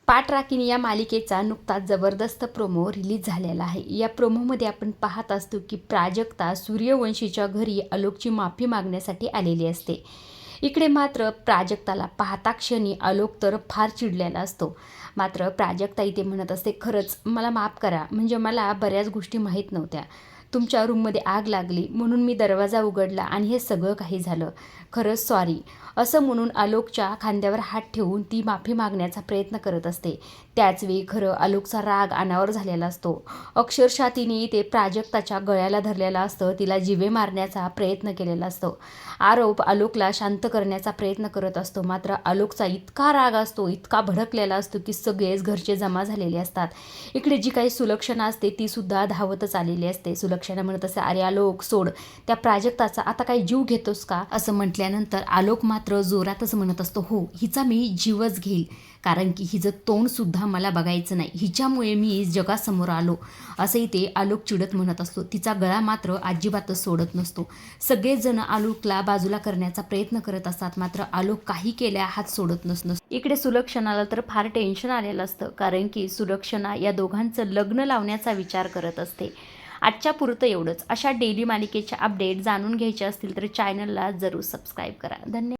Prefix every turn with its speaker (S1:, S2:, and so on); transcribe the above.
S1: पाठराखीण या मालिकेचा नुकताच जबरदस्त प्रोमो रिलीज झालेला आहे। या प्रोमोमध्ये आपण पाहत असतो की प्राजक्ता सूर्यवंशीच्या घरी आलोकची माफी मागण्यासाठी आलेली असते। इकडे मात्र प्राजक्ताला पाहता क्षणी आलोक तर फार चिडलेला असतो। मात्र प्राजक्ता इथे म्हणत असते, खरंच मला माफ करा, म्हणजे मला बऱ्याच गोष्टी माहीत नव्हत्या। तुमच्या रूममध्ये आग लागली म्हणून मी दरवाजा उघडला आणि हे सगळं काही झालं। खरंच सॉरी, असं म्हणून आलोकच्या खांद्यावर हात ठेवून ती माफी मागण्याचा प्रयत्न करत असते। त्याचवेळी खरं आलोकचा राग अनावर झालेला असतो। अक्षरशः तिने ते प्राजक्ताच्या गळ्याला धरलेला असतं, तिला जिवे मारण्याचा प्रयत्न केलेला असतो। आरोप आलोकला शांत करण्याचा प्रयत्न करत असतो। मात्र आलोकचा इतका राग असतो, इतका भडकलेला असतो की सगळेच घरचे जमा झालेले असतात। इकडे जी काही सुलक्षणा असते ती सुद्धा धावतच आलेली असते। सुलक्षणा म्हणत असते, अरे आलोक सोड, त्या प्राजक्ताचा आता काही जीव घेतोस का, असं म्हटल्यानंतर आलोक मात्र जोरातच म्हणत असतो, हो हिचा मी जीवच घेईल, कारण की हिचं तोंड सुद्धा मला बघायचं नाही, हिच्यामुळे मी जगासमोर आलो, असंही ते आलोक चिडत म्हणत असतो। तिचा गळा मात्र अजिबातच सोडत नसतो। सगळेच जण आलोकला बाजूला करण्याचा प्रयत्न करत असतात, मात्र आलोक काही केल्या हात सोडत नसतो। इकडे सुलक्षणाला तर फार टेन्शन आलेलं असतं, कारण की सुलक्षणा या दोघांचं लग्न लावण्याचा विचार करत असते। आजच्या पुरतं एवढंच। अशा डेली मालिकेच्या अपडेट जाणून घ्यायचे असतील तर चॅनलला जरूर सबस्क्राईब करा। धन्यवाद।